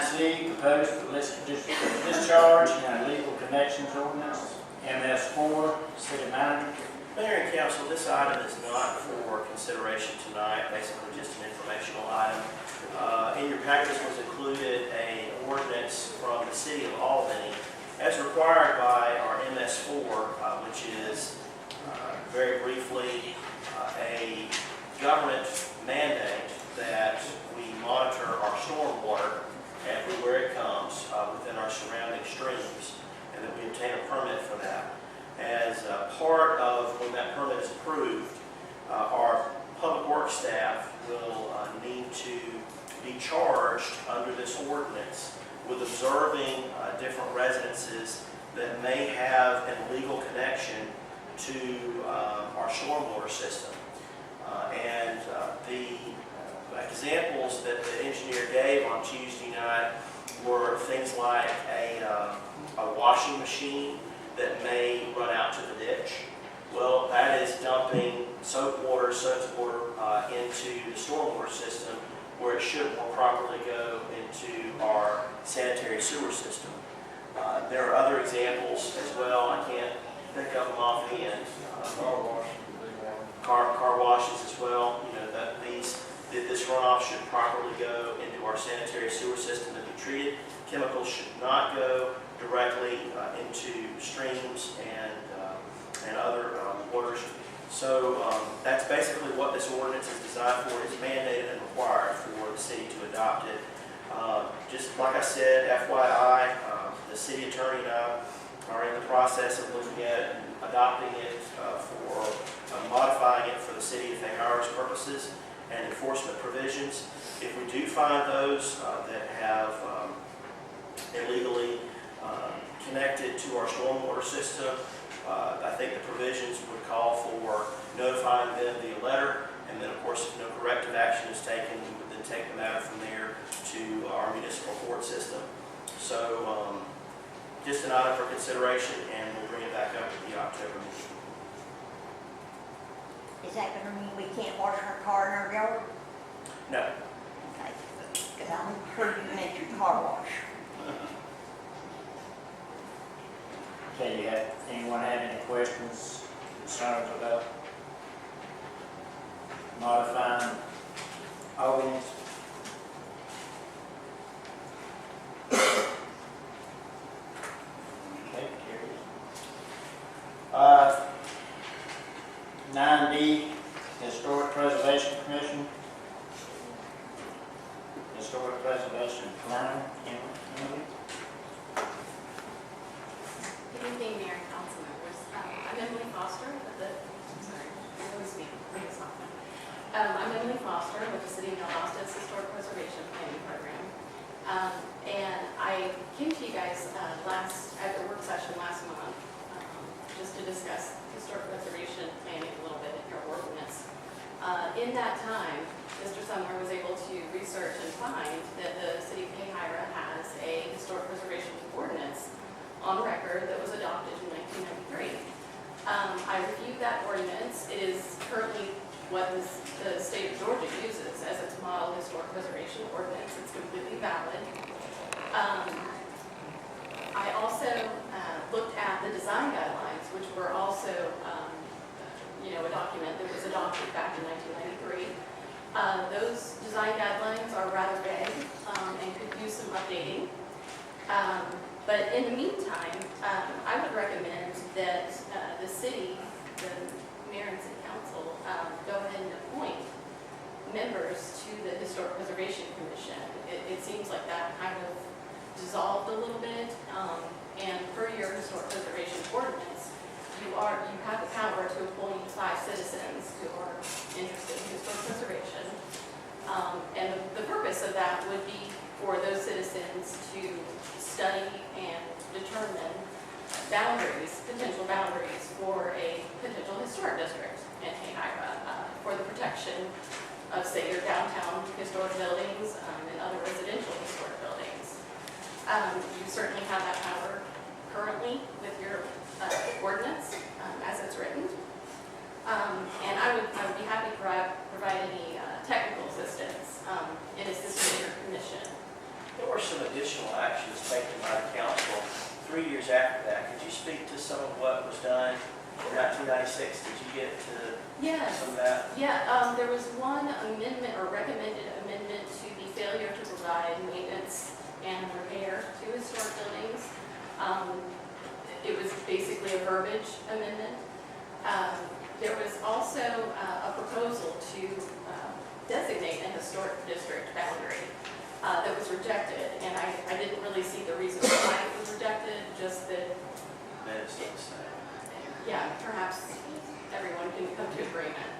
9C, proposed illicit discharge and illegal connections ordinance. MS4, city manager. Mayor and council, this item is not for consideration tonight, basically just an informational item. In your package was included an ordinance from the city of Albany as required by our MS4, which is very briefly a government mandate that we monitor our stormwater everywhere it comes within our surrounding streams, and that we obtain a permit for that. As part of when that permit is approved, our public works staff will need to be charged under this ordinance with observing different residences that may have an illegal connection to our stormwater system. The examples that the engineer gave on Tuesday night were things like a washing machine that may run out to the ditch. Well, that is dumping soap water into the stormwater system where it should more properly go into our sanitary sewer system. There are other examples as well. I can't think of them offhand. Car washes as well. You know that this runoff should properly go into our sanitary sewer system to be treated. Chemicals should not go directly into streams and other waters. So that's basically what this ordinance is designed for. It's mandated and required for the city to adopt it. Just like I said, FYI, the city attorney and I are in the process of looking at it and adopting it for modifying it for the city of Hahira's purposes and enforcement provisions. If we do find those that have illegally connected to our stormwater system, I think the provisions would call for notifying them via letter, and then of course if no corrective action is taken, we would then take the matter from there to our municipal court system. So just an item for consideration, and we'll bring it back up at the October meeting. Is that going to mean we can't wash our car in our yard? No. Okay, because I heard you mention car wash. Okay, anyone have any questions, concerns about modifying ordinance? Okay, carries. 9D, Historic Preservation Commission. Historic Preservation Plan. Good evening, Mayor and Council members. I'm Emily Foster with the, I'm Emily Foster with the City of Valdosta's Historic Preservation Planning Program. And I came to you guys at the work session last month just to discuss historic preservation planning a little bit in your ordinance. In that time, Mr. Sumner was able to research and find that the City of Hahira has a historic preservation ordinance on record that was adopted in 1993. I reviewed that ordinance. It is currently what the state of Georgia uses as its model historic preservation ordinance. It's completely valid. I also looked at the design guidelines, which were also a document that was adopted back in 1993. Those design guidelines are rather vague and could use some updating. But in the meantime, I would recommend that the city, the mayor and city council, go ahead and appoint members to the Historic Preservation Commission. It seems like that kind of dissolved a little bit. And per your Historic Preservation ordinance, you have the power to appoint 5 citizens who are interested in historic preservation. And the purpose of that would be for those citizens to study and determine potential boundaries for a potential historic district in Hahira for the protection of, say, your downtown historic buildings and other residential historic buildings. You certainly have that power currently with your ordinance as it's written. And I would be happy to provide any technical assistance in assisting your commission There were some additional actions taken by the council 3 years after that. Could you speak to some of what was done in 1996? Did you get to Yes. some of that? Yeah, there was one amendment or recommended amendment to the failure to provide maintenance and repair to historic buildings. It was basically a verbiage amendment. There was also a proposal to designate a historic district boundary that was rejected, and I didn't really see the reason why it was rejected, just that, That is the same. yeah, perhaps everyone can come to agreement.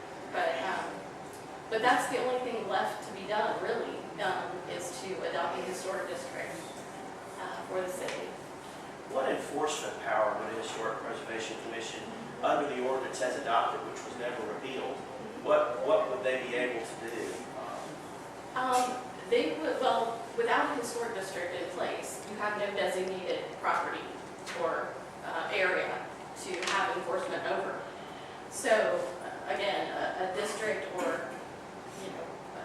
But that's the only thing left to be done, really, is to adopt a historic district for the city. What enforcement power would a Historic Preservation Commission, under the ordinance as adopted, which was never repealed, what would they be able to do? They would, well, without a historic district in place, you have no designated property or area to have enforcement over. So, again, a district or,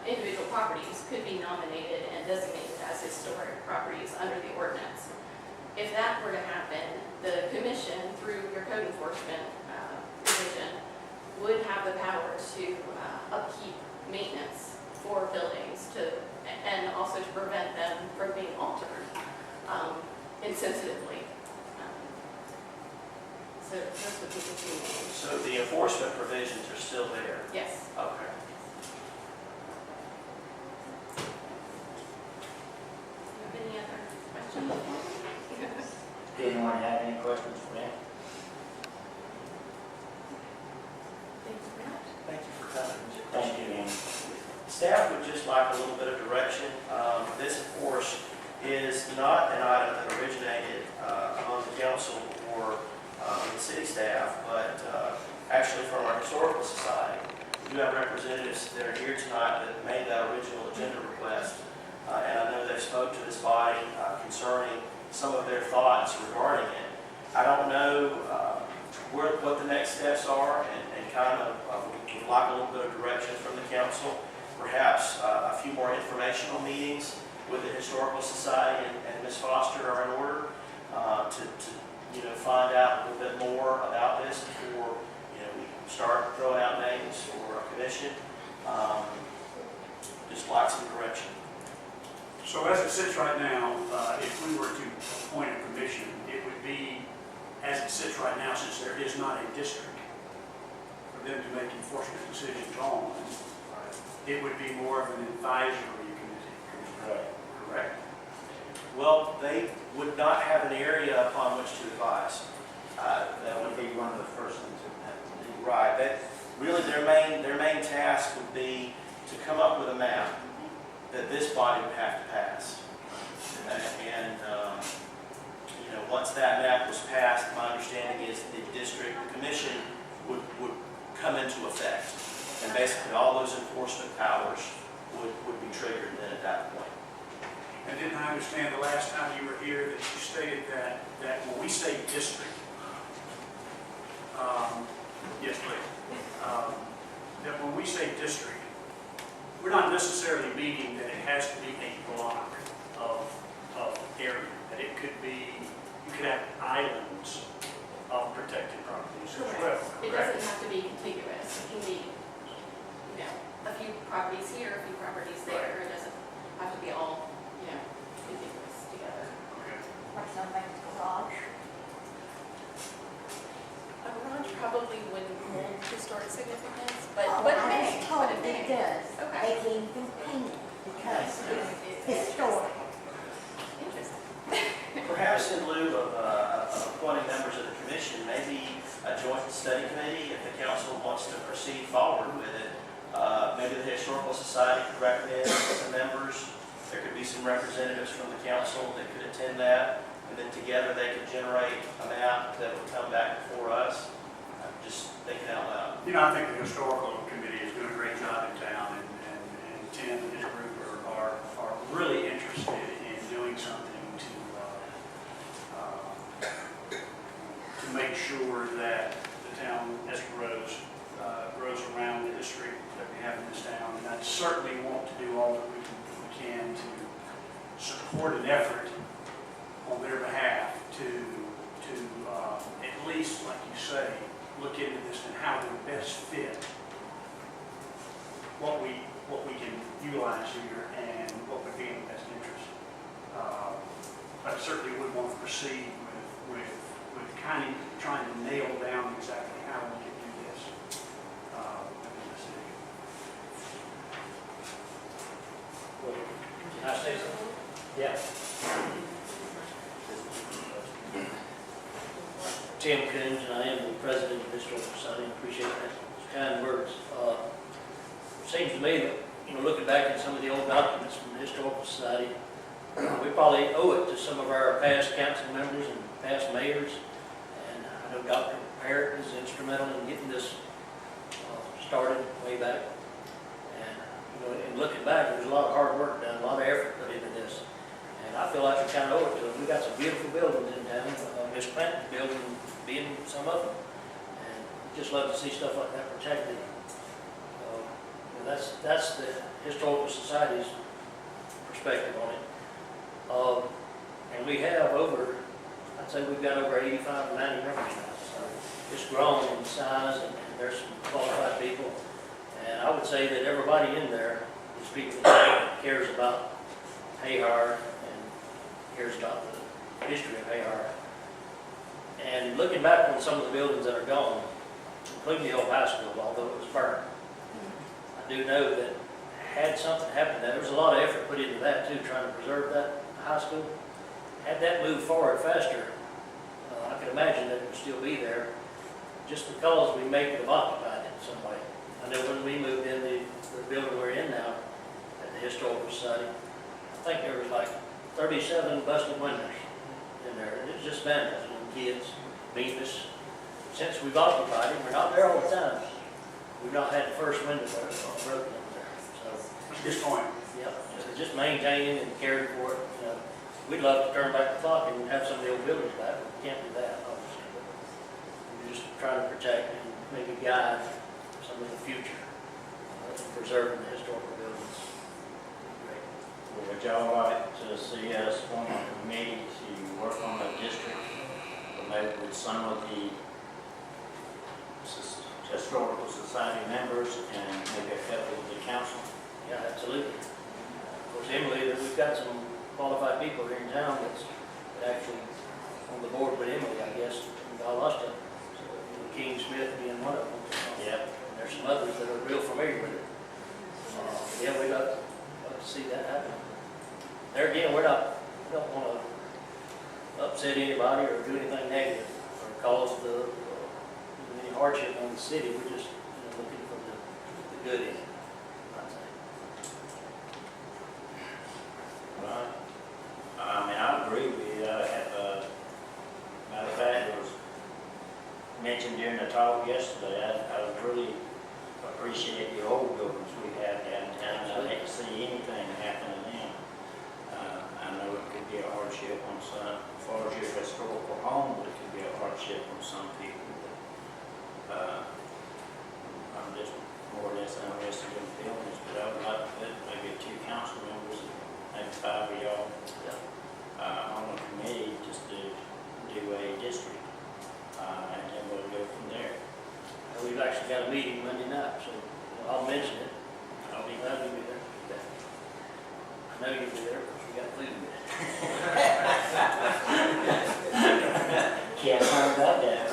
individual properties could be nominated and designated as historic properties under the ordinance. If that were to happen, the commission, through your code enforcement division, would have the power to upkeep maintenance for buildings and also to prevent them from being altered insensitively. So those would be the two main. So the enforcement provisions are still there? Yes. Okay. Do you have any other questions? Did anyone have any questions for me? Thank you very much. Thank you for coming. Thank you, Ann. Staff would just like a little bit of direction. This, of course, is not an item that originated among the council or the city staff, but actually from our historical society. We do have representatives that are here tonight that made that original agenda request, and I know they spoke to this body concerning some of their thoughts regarding it. I don't know what the next steps are, and kind of would like a little bit of direction from the council. Perhaps a few more informational meetings with the Historical Society and Ms. Foster are in order to find out a little bit more about this before we start throwing out names for a commission. Just like some direction. So as it sits right now, if we were to appoint a commission, it would be, as it sits right now, since there is not a district for them to make enforcement decisions on, it would be more of an advisory committee. Correct? Well, they would not have an area upon which to advise. That would be one of the first things that would have to do. Right. That really their main task would be to come up with a map that this body would have to pass. And once that map was passed, my understanding is the district commission would come into effect. And basically all those enforcement powers would be triggered then at that point. And didn't I understand the last time you were here that you stated that when we say district, yes, please, that when we say district, we're not necessarily meaning that it has to be a block of area, that it could be, you could have islands of protected properties as well. It correct? doesn't have to be contiguous. It can be, a few properties here, a few properties there. It doesn't have to be all, contiguous together. Okay. Like something garage. A garage probably wouldn't hold historic significance, but Oh, it I may. was told But it it may. does. Okay. They can even paint it because it's historic. Interesting. Perhaps in lieu of appointing members of the commission, maybe a joint study committee, if the council wants to proceed forward with it. Maybe the Historical Society could recommend some members. There could be some representatives from the council that could attend that. And then together they could generate a map that would come back before us. I'm just thinking out loud. I think the historical committee is doing a great job in town, and Tim and his group are really interested in doing something to make sure that the town, as it grows around the district that we have in this town. And I certainly want to do all that we can to support support an effort on their behalf to at least, like you say, look into this and how to best fit what we can utilize here and what would be in the best interest. But I certainly would want to proceed with kind of trying to nail down exactly how we can do this within the city. Can I say something? Yeah. Tim Coons, and I am the president of the Historical Society, and appreciate those kind words. Seems to me that, looking back at some of the old documents from the Historical Society, we probably owe it to some of our past council members and past mayors. And I know Dr. Parrott was instrumental in getting this started way back. And, in looking back, there was a lot of hard work done, a lot of effort put into this. And I feel like we kind of owe it to them. We got some beautiful buildings in town, Miss Clinton's building being some of them. And just love to see stuff like that protected. That's the Historical Society's perspective on it. And we have I'd say we've got over 85 or 90 members now. So it's grown in size, and there's some qualified people. And I would say that everybody in there is people that cares about Hahira and cares about the history of Hahira. And looking back on some of the buildings that are gone, including the old high school, although it was burned, I do know that had something happened there was a lot of effort put into that too, trying to preserve that high school. Had that moved forward faster, I could imagine that it would still be there, just because we may have occupied it in some way. I know when we moved in the building we're in now, at the Historical Society, I think there was like 37 busted windows in there, and it was just vandalism, kids, meanness. Since we've occupied it, we're not there all the time. We've not had the first window broken in there. So, That's a good point. yeah, just maintaining and caring for it. We'd love to turn back the clock and have some of the old buildings back, but we can't do that, obviously. We're just trying to protect and maybe guide some of the future, preserving the historical buildings. Great. Well, would y'all like to see us form a committee to work on the district, or maybe with some of the Historical Society members and maybe a couple of the council? Yeah, absolutely. Of course, Emily, we've got some qualified people here in town that's actually on the board with Emily, I guess, in Valdosta. So, King Smith being one of them. Yep. And there's some others that are real familiar with it. Yeah, we'd love to see that happen. There again, we don't want to upset anybody or do anything negative or cause any hardship on the city. We're just looking for the good in it, I'd say. Right. I mean, I agree with you. Matter of fact, it was mentioned during the talk yesterday, I really appreciate the old buildings we have downtown. I hate to see anything happen to them. I know it could be a hardship on some, as far as your historical home, but it could be a hardship on some people. I'm just more or less interested in buildings, but I would like to put maybe 2 council members, maybe 5 of y'all, on a committee just to do a district, and then we'll go from there. We've actually got a meeting Monday night, so I'll mention it. I'll be glad to be there. I know you'll be there because we got food. Can't find that down.